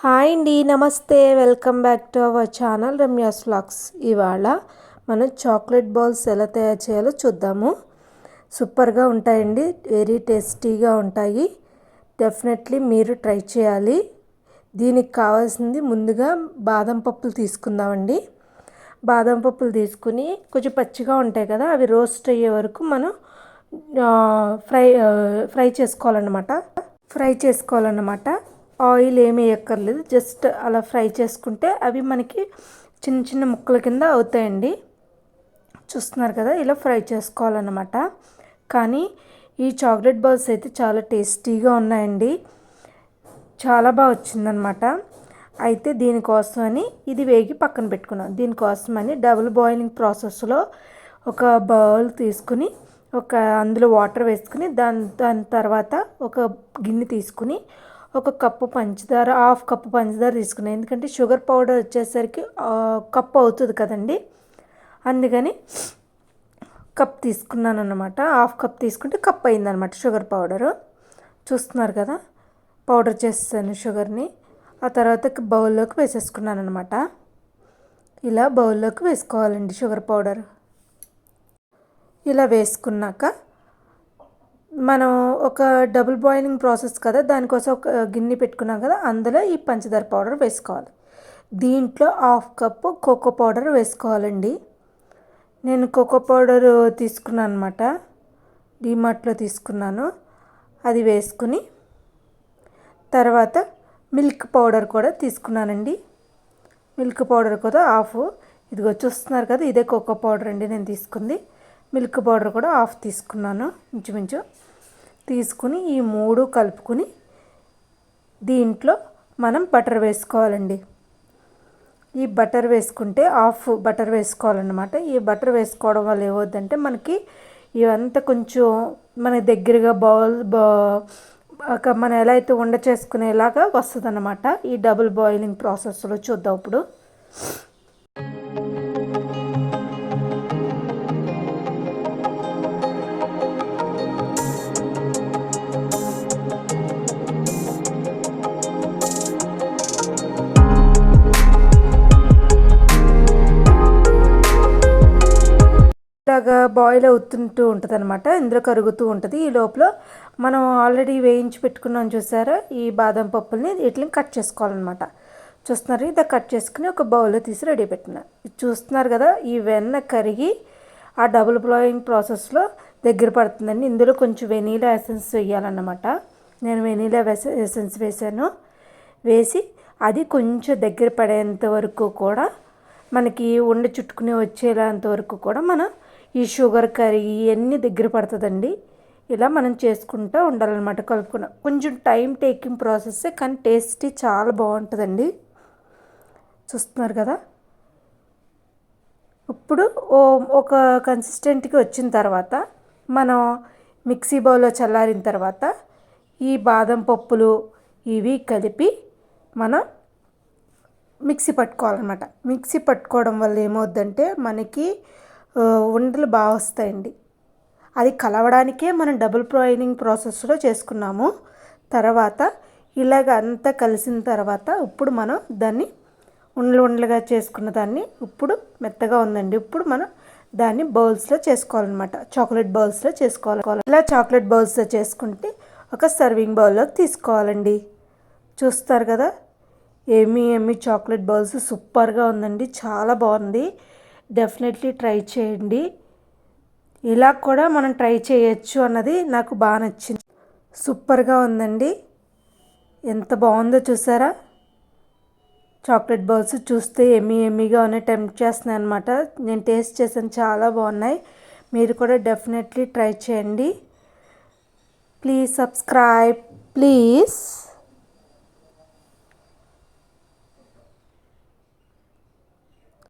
Hi అండి, నమస్తే. Welcome back to our channel Ramya's vlogs. ఇవాళ మనం చాక్లెట్ బాల్స్ ఎలా తయారు చేయాలో చూద్దాము. సూపర్గా ఉంటాయండి, వెరీ టేస్టీగా ఉంటాయి. డెఫినెట్లీ మీరు ట్రై చేయాలి. దీనికి కావాల్సింది ముందుగా బాదం పప్పులు తీసుకుందామండి. బాదం పప్పులు తీసుకుని కొంచెం పచ్చిగా ఉంటాయి కదా, అవి రోస్ట్ అయ్యే వరకు మనం ఫ్రై చేసుకోవాలన్నమాట. ఆయిల్ ఏమీ వేయక్కర్లేదు, జస్ట్ అలా ఫ్రై చేసుకుంటే అవి మనకి చిన్న చిన్న ముక్కల కింద అవుతాయండి. చూస్తున్నారు కదా, ఇలా ఫ్రై చేసుకోవాలన్నమాట. కానీ ఈ చాక్లెట్ బాల్స్ అయితే చాలా టేస్టీగా ఉన్నాయండి, చాలా బాగా వచ్చిందనమాట. అయితే దీనికోసమని ఇది వేగి పక్కన పెట్టుకున్నాం. దీనికోసమని డబుల్ బాయిలింగ్ ప్రాసెస్లో ఒక బౌల్ తీసుకుని అందులో వాటర్ వేసుకుని దాని తర్వాత ఒక గిన్నె తీసుకుని ఒక కప్పు పంచదార, హాఫ్ కప్పు పంచదార తీసుకున్నాను. ఎందుకంటే షుగర్ పౌడర్ వచ్చేసరికి కప్పు అవుతుంది కదండి, అందుకని కప్ తీసుకున్నాను అన్నమాట. హాఫ్ కప్ తీసుకుంటే కప్ అయిందనమాట షుగర్ పౌడరు. చూస్తున్నారు కదా, పౌడర్ చేస్తాను షుగర్ని. ఆ తర్వాత బౌల్లోకి వేసేసుకున్నాను అనమాట. ఇలా బౌల్లోకి వేసుకోవాలండి షుగర్ పౌడర్. ఇలా వేసుకున్నాక మనం ఒక డబుల్ బాయిలింగ్ ప్రాసెస్ కదా, దానికోసం ఒక గిన్నె పెట్టుకున్నాం కదా, అందులో ఈ పంచదార పౌడర్ వేసుకోవాలి. దీంట్లో హాఫ్ కప్పు కోకో పౌడర్ వేసుకోవాలండి. నేను కోకో పౌడర్ తీసుకున్నాను అనమాట, డీమార్ట్లో తీసుకున్నాను. అది వేసుకుని తర్వాత మిల్క్ పౌడర్ కూడా తీసుకున్నానండి. మిల్క్ పౌడర్ కూడా హాఫ్, ఇదిగో చూస్తున్నారు కదా, ఇదే కోకో పౌడర్ అండి నేను తీసుకుంది. మిల్క్ పౌడర్ కూడా హాఫ్ తీసుకున్నాను ఇంచుమించు. తీసుకుని ఈ మూడు కలుపుకుని దీంట్లో మనం బటర్ వేసుకోవాలండి. ఈ బటర్ వేసుకుంటే హాఫ్ బటర్ వేసుకోవాలన్నమాట. ఈ బటర్ వేసుకోవడం వల్ల ఏమవుతుందంటే మనకి ఇవంతా కొంచెం మన దగ్గరగా మనం ఎలా అయితే ఉండ చేసుకునేలాగా వస్తుంది అన్నమాట. ఈ డబుల్ బాయిలింగ్ ప్రాసెస్లో చూద్దాం ఇప్పుడు. ఇలాగా బాయిల్ అవుతుంటూ ఉంటుంది అనమాట, ఇందులో కరుగుతూ ఉంటుంది. ఈ లోపల మనం ఆల్రెడీ వేయించి పెట్టుకున్నాం చూసారా, ఈ బాదం పప్పుల్ని వీటిని కట్ చేసుకోవాలన్నమాట. చూస్తున్నారు, ఇది కట్ చేసుకుని ఒక బౌల్లో తీసి రెడీ పెట్టిన. చూస్తున్నారు కదా, ఈ వెన్న కరిగి ఆ డబుల్ బాయిలింగ్ ప్రాసెస్లో దగ్గర పడుతుందండి. ఇందులో కొంచెం వెనీలా ఎసెన్స్ వేయాలన్నమాట. నేను వెనీలా ఎసెన్స్ వేసాను. వేసి అది కొంచెం దగ్గర పడేంత వరకు కూడా, మనకి ఉండ చుట్టుకుని వచ్చేంత వరకు కూడా మనం ఈ షుగర్ కరిగి ఇవన్నీ దగ్గర పడుతుందండి. ఇలా మనం చేసుకుంటూ ఉండాలన్నమాట, కలుపుకున్న. కొంచెం టైం టేకింగ్ ప్రాసెస్సే, కానీ టేస్టీ చాలా బాగుంటుందండి. చూస్తున్నారు కదా, ఇప్పుడు ఒక కన్సిస్టెంట్కి వచ్చిన తర్వాత మనం మిక్సీ బౌల్లో చల్లారిన తర్వాత ఈ బాదం పప్పులు ఇవి కలిపి మనం మిక్సీ పట్టుకోవాలన్నమాట. మిక్సీ పట్టుకోవడం వల్ల ఏమవుద్దంటే మనకి ఉండలు బాగా వస్తాయండి. అది కలవడానికే మనం డబుల్ బాయిలింగ్ ప్రాసెస్లో చేసుకున్నాము. తర్వాత ఇలాగ అంతా కలిసిన తర్వాత ఇప్పుడు మనం దాన్ని ఉండలుగా చేసుకున్న దాన్ని ఇప్పుడు మెత్తగా ఉందండి. ఇప్పుడు మనం దాన్ని బౌల్స్లో చేసుకోవాలన్నమాట, చాక్లెట్ బౌల్స్లో చేసుకోవాలి. ఇలా చాక్లెట్ బౌల్స్లో చేసుకుంటే ఒక సర్వింగ్ బౌల్లోకి తీసుకోవాలండి. చూస్తారు కదా, ఏమీ చాక్లెట్ బౌల్స్ సూపర్గా ఉందండి, చాలా బాగుంది. డెఫినెట్లీ ట్రై చేయండి. ఇలా కూడా మనం ట్రై చేయొచ్చు అన్నది నాకు బాగా నచ్చింది. సూపర్గా ఉందండి, ఎంత బాగుందో చూసారా. చాక్లెట్ బౌల్స్ చూస్తే ఎమ్మీగా ఉన్నాయి, టెంప్ట్ చేస్తున్నాయి అనమాట. నేను టేస్ట్ చేసాను, చాలా బాగున్నాయి. మీరు కూడా డెఫినెట్లీ ట్రై చేయండి. Please subscribe please.